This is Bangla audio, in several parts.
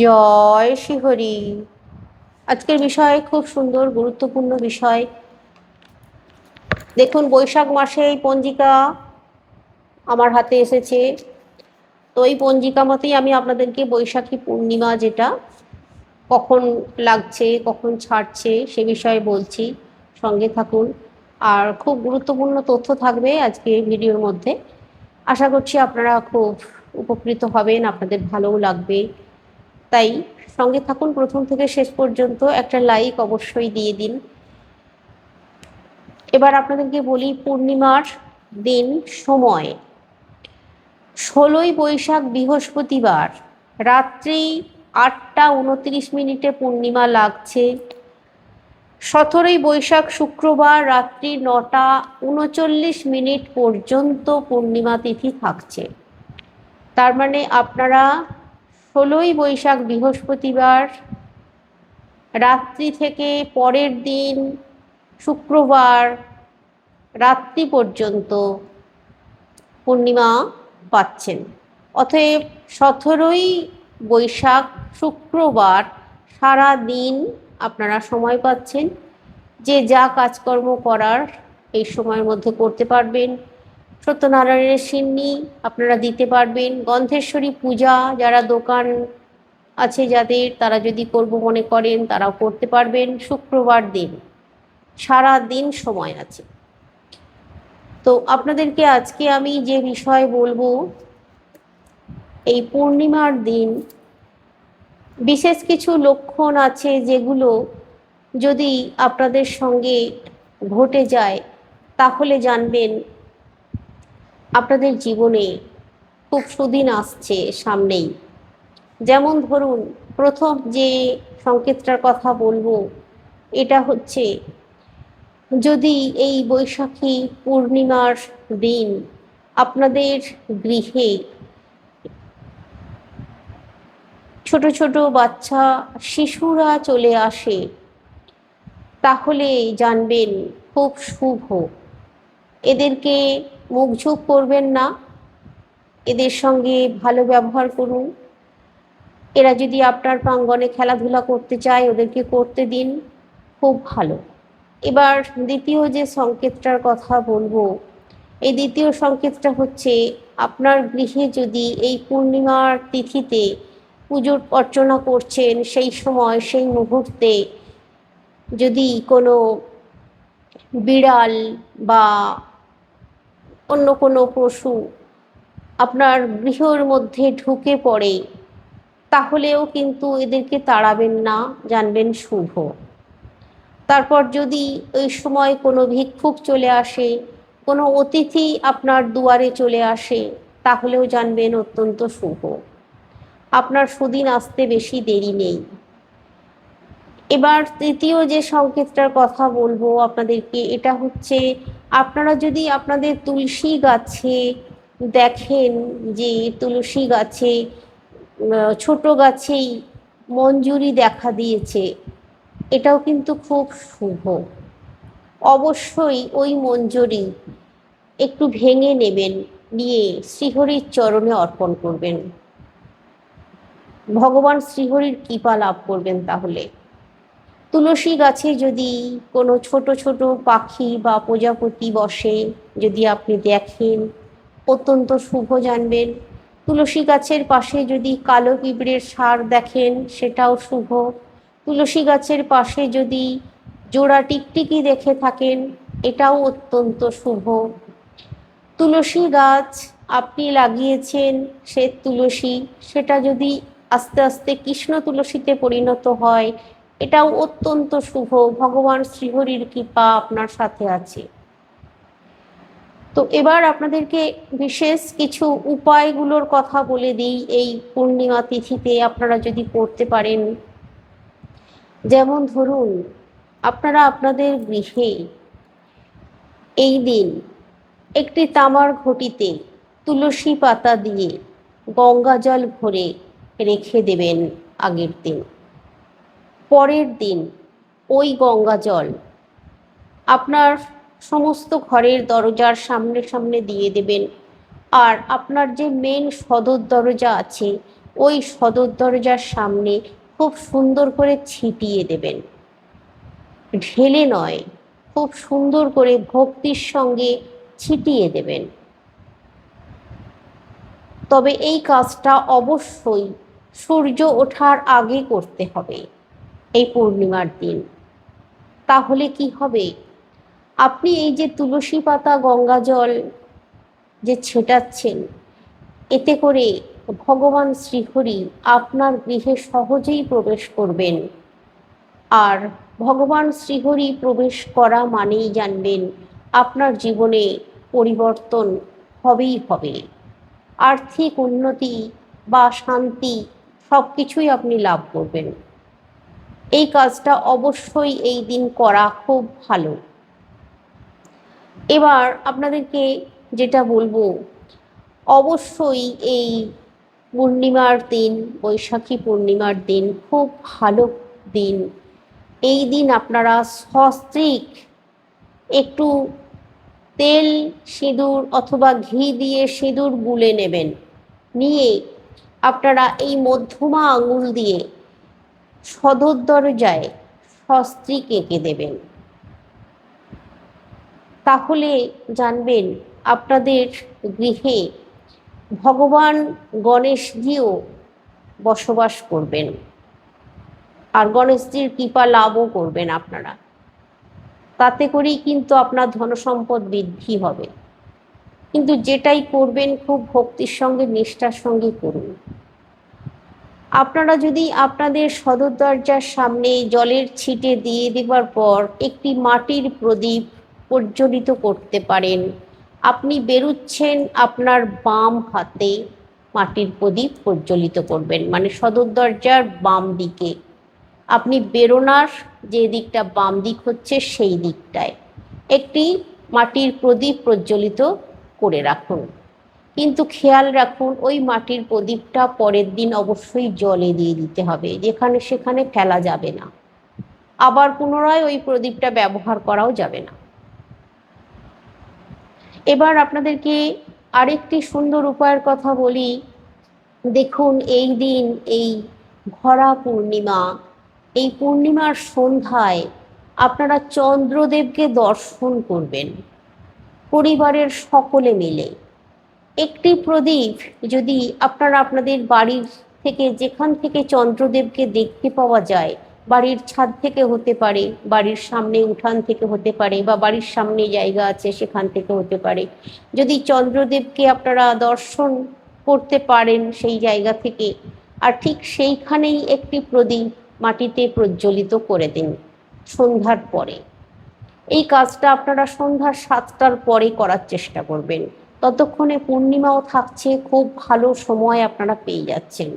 জয় শ্রীহরি। আজকের বিষয় খুব সুন্দর, গুরুত্বপূর্ণ বিষয়। দেখুন, বৈশাখ মাসে এই পঞ্জিকা আমার হাতে এসেছে। তো এই পঞ্জিকা মতেই আমি আপনাদেরকে বৈশাখী পূর্ণিমা যেটা কখন লাগছে, কখন ছাড়ছে সে বিষয়ে বলছি। সঙ্গে থাকুন। আর খুব গুরুত্বপূর্ণ তথ্য থাকবে আজকে ভিডিওর মধ্যে। আশা করছি আপনারা খুব উপকৃত হবেন, আপনাদের ভালোও লাগবে। তাই সঙ্গে থাকুন প্রথম থেকে শেষ পর্যন্ত। একটা লাইক অবশ্যই দিয়ে দিন। এবার আপনাদেরকে বলি পূর্ণিমার দিন, সময় 16ই বৈশাখ বৃহস্পতিবার রাত্রি 8টা 29 পূর্ণিমা লাগছে। 17ই বৈশাখ শুক্রবার রাত্রি 9টা 39 পর্যন্ত পূর্ণিমা তিথি থাকছে। তার মানে আপনারা 16ই বৈশাখ বৃহস্পতিবার রাত্রি থেকে পরের দিন শুক্রবার রাত্রি পর্যন্ত পূর্ণিমা পাচ্ছেন। অতএব 17ই বৈশাখ শুক্রবার সারা দিন আপনারা সময় পাচ্ছেন, যে যা কাজকর্ম করার এই সময়ের মধ্যে করতে পারবেন। সত্যনারায়ণের সিন্নি আপনারা দিতে পারবেন। গন্ধেশ্বরী পূজা যারা দোকান আছে যাদের, তারা যদি করব মনে করেন তারাও করতে পারবেন। শুক্রবার দিন সারা দিন সময় আছে। তো আপনাদেরকে আজকে আমি যে বিষয় বলবো, এই পূর্ণিমার দিন বিশেষ কিছু লক্ষণ আছে যেগুলো যদি আপনাদের সঙ্গে ঘটে যায় তাহলে জানবেন আপনাদের জীবনে খুব সুদিন আসছে সামনেই। যেমন ধরুন, প্রথম যে সংকেতটার কথা বলবো এটা হচ্ছে, যদি এই বৈশাখী পূর্ণিমার দিন আপনাদের গৃহে ছোট ছোট বাচ্চা শিশুরা চলে আসে তাহলে জানবেন খুব শুভ। এদেরকে মুখঝোঁক করবেন না, এদের সঙ্গে ভালো ব্যবহার করুন। এরা যদি আপনার প্রাঙ্গণে খেলাধুলা করতে চায় ওদেরকে করতে দিন, খুব ভালো। এবার দ্বিতীয় যে সংকেতটার কথা বলবো, এই দ্বিতীয় সংকেতটা হচ্ছে, আপনার গৃহে যদি এই পূর্ণিমার তিথিতে পুজো অর্চনা করছেন সেই সময় সেই মুহূর্তে যদি কোনো বিড়াল বা অন্য কোনো পশু আপনার গৃহের মধ্যে ঢুকে পড়ে তাহলেও কিন্তু এদেরকে তাড়াবেন না, জানবেন শুভ। তারপর যদি ওই সময় কোনো ভিক্ষুক চলে আসে, কোনো অতিথি আপনার দুয়ারে চলে আসে, তাহলেও জানবেন অত্যন্ত শুভ। আপনার সুদিন আসতে বেশি দেরি নেই। এবার তৃতীয় যে সংকেতটার কথা বলবো আপনাদেরকে, এটা হচ্ছে, আপনারা যদি আপনাদের তুলসী গাছে দেখেন যে তুলসী গাছে ছোট গাছেই মঞ্জুরি দেখা দিয়েছে, এটাও কিন্তু খুব শুভ। অবশ্যই ওই মঞ্জুরি একটু ভেঙে নেবেন, নিয়ে শ্রীহরির চরণে অর্পণ করবেন। ভগবান শ্রীহরির কৃপা লাভ করবেন। তাহলে তুলসী গাছে যদি কোনো ছোট ছোট পাখি বা প্রজাপতি বসে যদি আপনি দেখেন, অত্যন্ত শুভ জানবেন। তুলসী গাছের পাশে যদি কালো পিঁপড়ের সার দেখেন, সেটাও শুভ। তুলসী গাছের পাশে যদি জোড়া টিকটিকি দেখে থাকেন, এটাও অত্যন্ত শুভ। তুলসী গাছ আপনি লাগিয়েছেন, সে তুলসী সেটা যদি আস্তে আস্তে কৃষ্ণ তুলসীতে পরিণত হয়, এটাও অত্যন্ত শুভ। ভগবান শ্রীহরির কৃপা আপনার সাথে আছে। তো এবার আপনাদেরকে বিশেষ কিছু উপায়গুলোর কথা বলে দিই, এই পূর্ণিমা তিথিতে আপনারা যদি করতে পারেন। যেমন ধরুন, আপনারা আপনাদের গৃহে এই দিন একটি তামার ঘটিতে তুলসী পাতা দিয়ে গঙ্গা জল ভরে রেখে দেবেন আগের দিন। পরের দিন ওই গঙ্গা জল আপনার সমস্ত ঘরের দরজার সামনে সামনে দিয়ে দেবেন। আর আপনার যে মেন সদর দরজা আছে, ওই সদর দরজার সামনে খুব সুন্দর করে ছিটিয়ে দেবেন, ঢেলে নয়, খুব সুন্দর করে ভক্তির সঙ্গে ছিটিয়ে দেবেন। তবে এই কাজটা অবশ্যই সূর্য ওঠার আগে করতে হবে এই পূর্ণিমার দিন। তাহলে কি হবে, আপনি এই যে তুলসী পাতা গঙ্গা জল যে ছেটাচ্ছেন, এতে করে ভগবান শ্রীহরি আপনার গৃহে সহজেই প্রবেশ করবেন। আর ভগবান শ্রীহরি প্রবেশ করা মানেই জানবেন আপনার জীবনে পরিবর্তন হবেই হবে। আর্থিক উন্নতি বা শান্তি সব কিছুই আপনি লাভ করবেন। এই কাজটা অবশ্যই এই দিন করা খুব ভালো। এবার আপনাদেরকে যেটা বলবো, অবশ্যই এই পূর্ণিমার দিন, বৈশাখী পূর্ণিমার দিন খুব ভালো দিন। এই দিন আপনারা সস্ত্রীক একটু তেল সিঁদুর অথবা ঘি দিয়ে সিঁদুর গুলে নেবেন, নিয়ে আপনারা এই মধ্যমা আঙুল দিয়ে সদর দরজায় সস্ত্রীক এঁকে দেবেন। তাহলে জানবেন আপনাদের গৃহে ভগবান গণেশজিও বসবাস করবেন, আর গণেশজির কৃপা লাভও করবেন আপনারা। তাতে করেই কিন্তু আপনার ধনসম্পদ বৃদ্ধি হবে। কিন্তু যেটাই করবেন খুব ভক্তির সঙ্গে নিষ্ঠার সঙ্গে করুন। আপনারা যদি আপনাদের সদর দরজার সামনে জলের ছিটে দিয়ে দেবার পর একটি মাটির প্রদীপ প্রজ্বলিত করতে পারেন, আপনি বেরুচ্ছেন আপনার বাম হাতে মাটির প্রদীপ প্রজ্বলিত করবেন, মানে সদর দরজার বাম দিকে। আপনি বেরোনার যে দিকটা বাম দিক হচ্ছে সেই দিকটায় একটি মাটির প্রদীপ প্রজ্বলিত করে রাখুন। কিন্তু খেয়াল রাখুন ওই মাটির প্রদীপটা পরের দিন অবশ্যই জলে দিয়ে দিতে হবে, যেখানে সেখানে ফেলা যাবে না। আবার পুনরায় ওই প্রদীপটা ব্যবহার করাও যাবে না। এবার আপনাদেরকে আরেকটি সুন্দর উপায়ের কথা বলি। দেখুন, এই দিন, এই ভরা পূর্ণিমা, এই পূর্ণিমার সন্ধ্যায় আপনারা চন্দ্রদেবকে দর্শন করবেন পরিবারের সকলে মিলে। একটি প্রদীপ যদি আপনারা আপনাদের বাড়ির থেকে, যেখান থেকে চন্দ্রদেবকে দেখতে পাওয়া যায়, বাড়ির ছাদ থেকে হতে পারে, বাড়ির সামনে উঠান থেকে হতে পারে, বা বাড়ির সামনে জায়গা আছে সেখান থেকে হতে পারে, যদি চন্দ্রদেবকে আপনারা দর্শন করতে পারেন সেই জায়গা থেকে, আর ঠিক সেইখানেই একটি প্রদীপ মাটিতে প্রজ্বলিত করে দিন সন্ধ্যার পরে। এই কাজটা আপনারা সন্ধ্যা 7টার পরে করার চেষ্টা করবেন, ততক্ষণে পূর্ণিমাও থাকছে, খুব ভালো সময় আপনারা পেয়ে যাচ্ছেন।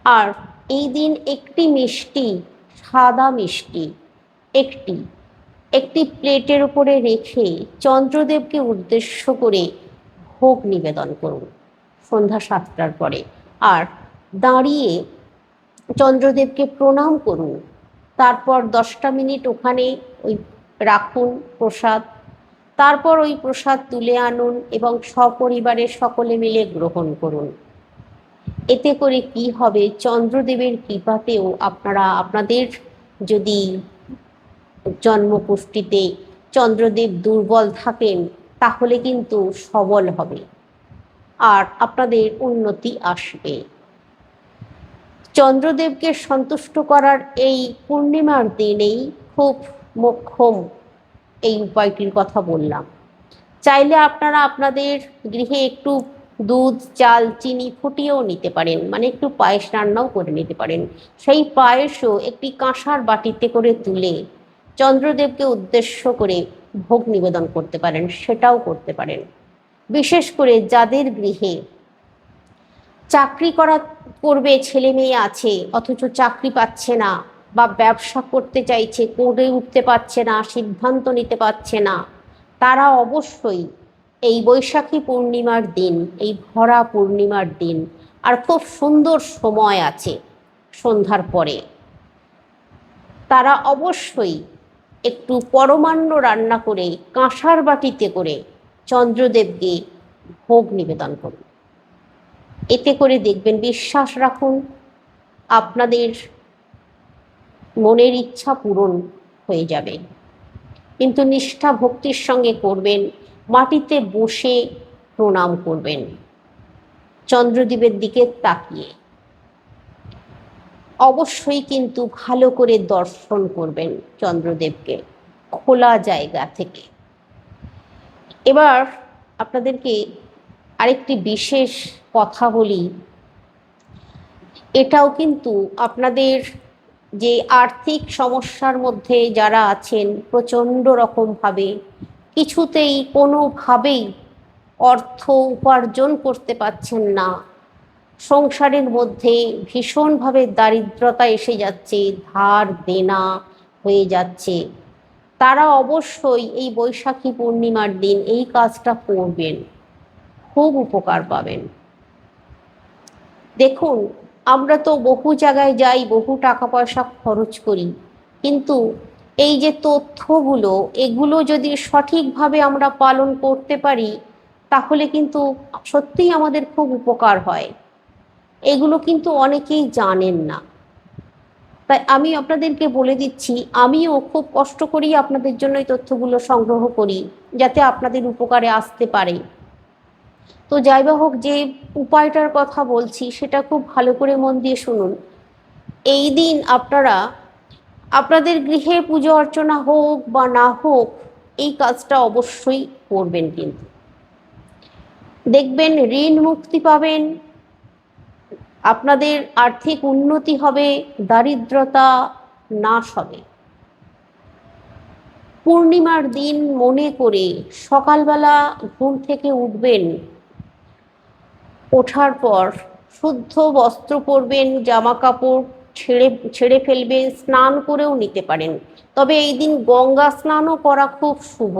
আর এই দিন একটি মিষ্টি, সাদা মিষ্টি একটি একটি প্লেটের উপরে রেখে চন্দ্রদেবকে উদ্দেশ্য করে ভোগ নিবেদন করুন সন্ধ্যা 7টার পরে। আর দাঁড়িয়ে চন্দ্রদেবকে প্রণাম করুন। তারপর 10টা মিনিট ওখানে ওই রাখুন প্রসাদ। তারপর ওই প্রসাদ তুলে আনুন এবং সপরিবারে সকলে মিলে গ্রহণ করুন। এতে করে কি হবে, চন্দ্রদেবের কৃপাতেও আপনারা আপনাদের যদি জন্মকুষ্ঠিতে চন্দ্রদেব দুর্বল থাকেন, তাহলে কিন্তু সবল হবে আর আপনাদের উন্নতি আসবে। চন্দ্রদেবকে সন্তুষ্ট করার এই পূর্ণিমার দিনেই খুব মোক্ষম এই উপায়টির কথা বললাম। চাইলে আপনারা আপনাদের গৃহে একটু দুধ, চাল, চিনি ফুটিয়েও নিতে পারেন, মানে একটু পায়েস রান্নাও করে নিতে পারেন। সেই পায়েসও একটি কাঁসার বাটিতে করে তুলে চন্দ্রদেবকে উদ্দেশ্য করে ভোগ নিবেদন করতে পারেন, সেটাও করতে পারেন। বিশেষ করে যাদের গৃহে চাকরি করবে ছেলে মেয়ে আছে অথচ চাকরি পাচ্ছে না, বা ব্যবসা করতে চাইছে করে উঠতে পারছে না, সিদ্ধান্ত নিতে পারছে না, তারা অবশ্যই এই বৈশাখী পূর্ণিমার দিন, এই ভরা পূর্ণিমার দিন, আর খুব সুন্দর সময় আছে সন্ধ্যার পরে, তারা অবশ্যই একটু পরমান্ন রান্না করে কাঁসার বাটিতে করে চন্দ্রদেবকে ভোগ নিবেদন করুন। এতে করে দেখবেন, বিশ্বাস রাখুন, আপনাদের মনের ইচ্ছা পূরণ হয়ে যাবে। কিন্তু নিষ্ঠা ভক্তির সঙ্গে করবেন, মাটিতে বসে প্রণাম করবেন চন্দ্রদ্বীপের দিকে তাকিয়ে। অবশ্যই কিন্তু ভালো করে দর্শন করবেন চন্দ্রদেবকে খোলা জায়গা থেকে। এবার আপনাদেরকে আরেকটি বিশেষ কথা বলি, এটাও কিন্তু আপনাদের যে আর্থিক সমস্যার মধ্যে যারা আছেন, প্রচণ্ড রকমভাবে কিছুতেই কোনোভাবেই অর্থ উপার্জন করতে পারছেন না, সংসারের মধ্যে ভীষণভাবে দারিদ্রতা এসে যাচ্ছে, ধার দেনা হয়ে যাচ্ছে, তারা অবশ্যই এই বৈশাখী পূর্ণিমার দিন এই কাজটা করবেন, খুব উপকার পাবেন। দেখুন, আমরা তো বহু জায়গায় যাই, বহু টাকা পয়সা খরচ করি, কিন্তু এই যে তথ্যগুলো, এগুলো যদি সঠিকভাবে আমরা পালন করতে পারি, তাহলে কিন্তু সত্যিই আমাদের খুব উপকার হয়। এগুলো কিন্তু অনেকেই জানেন না, তাই আমি আপনাদেরকে বলে দিচ্ছি, আমিও খুব কষ্ট করি আপনাদের জন্য এই তথ্যগুলো সংগ্রহ করি, যাতে আপনাদের উপকারে আসতে পারে। তো যাই বা হোক, যে উপায়টার কথা বলছি সেটা খুব ভালো করে মন দিয়ে শুনুন। এই দিন আপনারা আপনাদের গৃহে পুজো অর্চনা হোক বা না হোক, এই কাজটা অবশ্যই করবেন। কিন্তু দেখবেন ঋণ মুক্তি পাবেন, আপনাদের আর্থিক উন্নতি হবে, দারিদ্রতা নাশ হবে। পূর্ণিমার দিন মনে করে সকালবেলা ঘুম থেকে উঠবেন, ওঠার পর শুদ্ধ বস্ত্র পরবেন, জামা কাপড় ছেড়ে ফেলবেন, স্নান করেও নিতে পারেন। তবে এই দিন গঙ্গা স্নানও করা খুব শুভ।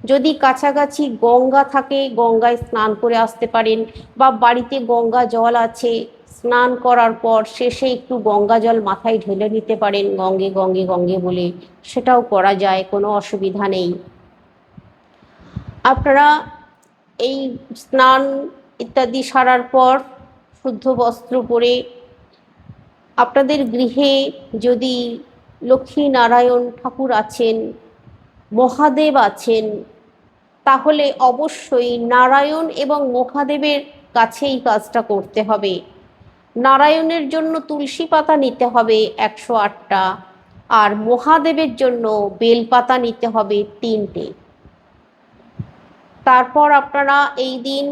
যদি কাছাকাছি গঙ্গা থাকে, গঙ্গায় স্নান করে আসতে পারেন, বা বাড়িতে গঙ্গা জল আছে, স্নান করার পর শেষে একটু গঙ্গা জল মাথায় ঢেলে নিতে পারেন, গঙ্গে গঙ্গে গঙ্গে বলে, সেটাও করা যায়, কোনো অসুবিধা নেই। আপনারা এই স্নান ইত্যাদি সারার পর শুদ্ধ বস্ত্র পরে আপনাদের গৃহে যদি লক্ষ্মী নারায়ণ ঠাকুর আছেন, মহাদেব আছেন, তাহলে অবশ্যই নারায়ণ এবং মহাদেবের কাছে এই কাজটা করতে হবে। নারায়ণের জন্য তুলসী পাতা নিতে হবে 108টা, আর মহাদেবের জন্য বেলপাতা নিতে হবে 3টে। তারপর আপনারা এই দিন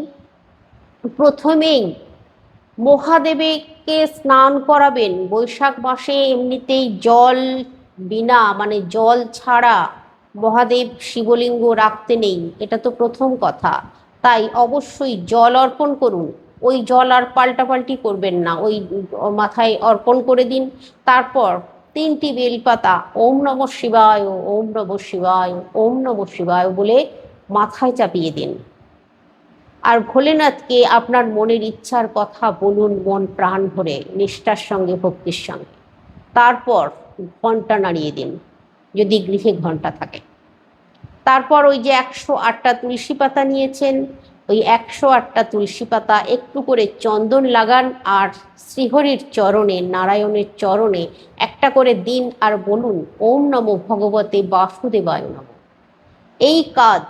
প্রথমেই মহাদেবকে স্নান করাবেন। বৈশাখ মাসে এমনিতেই জল বিনা, মানে জল ছাড়া মহাদেব শিবলিঙ্গ রাখতে নেই, এটা তো প্রথম কথা। তাই অবশ্যই জল অর্পণ করুন। ওই জল আর পাল্টাপাল্টি করবেন না, ওই মাথায় অর্পণ করে দিন। তারপর 3টি বেলপাতা ওম নমঃ শিবায়, ওম নমঃ শিবায়, ওম নমঃ শিবায় বলে মাথায় চাপিয়ে দিন। আর ভোলেনাথকে আপনার মনের ইচ্ছার কথা বলুন, মন প্রাণ ভরে, নিষ্ঠার সঙ্গে, ভক্তির সঙ্গে। তারপর ঘণ্টা নাড়িয়ে দিন, যদি গৃহে ঘণ্টা থাকে। তারপর ওই যে 108টা তুলসী পাতা নিয়েছেন, ওই 108টা তুলসী পাতা একটু করে চন্দন লাগান, আর শ্রীহরির চরণে, নারায়ণের চরণে একটা করে দিন, আর বলুন ওম নমো ভগবতে বাসুদেবায় নমঃ। এই কাজ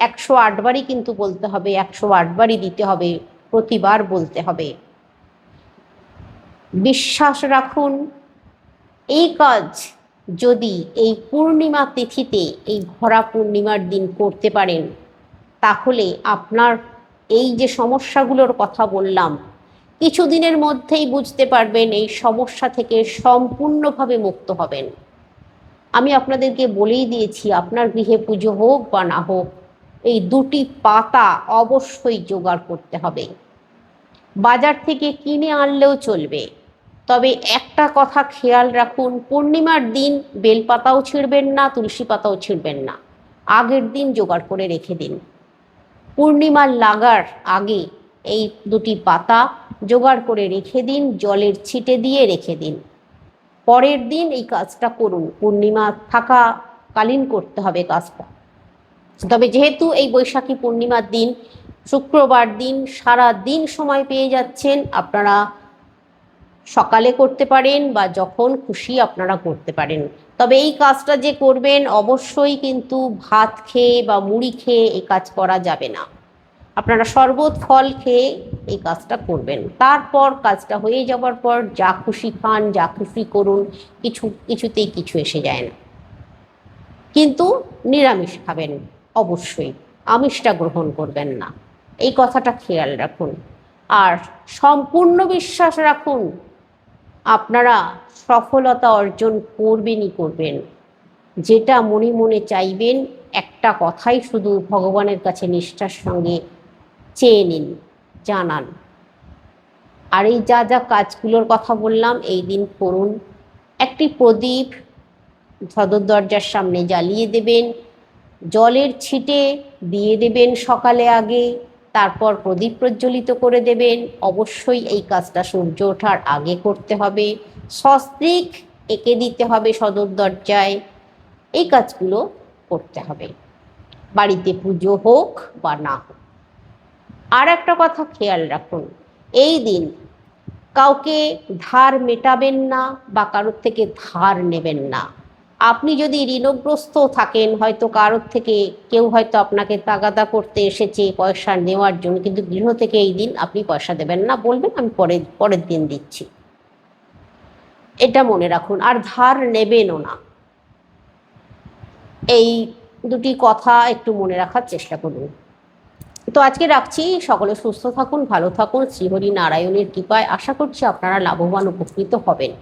108 বারই কিন্তু বলতে হবে, 108 বারই দিতে হবে, প্রতিবার বলতে হবে। বিশ্বাস রাখুন, এই কাজ যদি এই পূর্ণিমা তিথিতে, এই ভরা পূর্ণিমার দিন করতে পারেন, তাহলে আপনার এই যে সমস্যাগুলোর কথা বললাম, কিছুদিনের মধ্যেই বুঝতে পারবেন এই সমস্যা থেকে সম্পূর্ণভাবে মুক্ত হবেন। আমি আপনাদেরকে বলেই দিয়েছি, আপনার গৃহে পুজো হোক বা না হোক, এই 2টি পাতা অবশ্যই জোগাড় করতে হবে। বাজার থেকে কিনে আনলেও চলবে, তবে একটা কথা খেয়াল রাখুন, পূর্ণিমার দিন বেলপাতাও ছিঁড়বেন না, তুলসী পাতাও ছিঁড়বেন না, আগের দিন জোগাড় করে রেখে দিন। পূর্ণিমার লাগার আগে এই 2টি পাতা জোগাড় করে রেখে দিন, জলের ছিটে দিয়ে রেখে দিন। পরের দিন এই কাজটা করুন, পূর্ণিমা থাকাকালীন করতে হবে কাজটা। তবে যেহেতু এই বৈশাখী পূর্ণিমার দিন শুক্রবার দিন সারা দিন সময় পেয়ে যাচ্ছেন, আপনারা সকালে করতে পারেন বা যখন খুশি আপনারা করতে পারেন। তবে এই কাজটা যে করবেন অবশ্যই কিন্তু ভাত খেয়ে বা মুড়ি খেয়ে এই কাজ করা যাবে না। আপনারা শরবত ফল খেয়ে এই কাজটা করবেন। তারপর কাজটা হয়ে যাবার পর যা খুশি খান, যা খুশি করুন, কিছুতেই কিছু এসে যায় না। কিন্তু নিরামিষ খাবেন অবশ্যই, আমিষটা গ্রহণ করবেন না, এই কথাটা খেয়াল রাখুন। আর সম্পূর্ণ বিশ্বাস রাখুন আপনারা সফলতা অর্জন করবেনই করবেন। যেটা মনে মনে চাইবেন একটা কথাই শুধু ভগবানের কাছে নিষ্ঠার সঙ্গে চেয়ে নিন, জানান। আর এই যা যা কাজগুলোর কথা বললাম এই দিন করুন। একটি প্রদীপ সদর দরজার সামনে জ্বালিয়ে দেবেন, জলের ছিটে দিয়ে দেবেন সকালে আগে, তারপর প্রদীপ প্রজ্বলিত করে দেবেন। অবশ্যই এই কাজটা সূর্য ওঠার আগে করতে হবে। স্বস্তিক এঁকে দিতে হবে সদর দরজায়। এই কাজগুলো করতে হবে, বাড়িতে পুজো হোক বা না হোক। আর একটা কথা খেয়াল রাখুন, এই দিন কাউকে ধার মেটাবেন না বা কারোর থেকে ধার নেবেন না। আপনি যদি ঋণগ্রস্ত থাকেন, হয়তো কারোর থেকে কেউ হয়তো আপনাকে তাগাদা করতে এসেছে পয়সা নেওয়ার জন্য, কিন্তু গৃহ থেকে এই দিন আপনি পয়সা দেবেন না, বলবেন আমি পরের দিন দিচ্ছি। এটা মনে রাখুন। আর ধার নেবেনও না। এই দুটি কথা একটু মনে রাখার চেষ্টা করুন। তো আজকে রাখছি। সকলে সুস্থ থাকুন, ভালো থাকুন। শ্রীহরি নারায়ণের কৃপায় আশা করছি আপনারা লাভবান উপকৃত হবেন।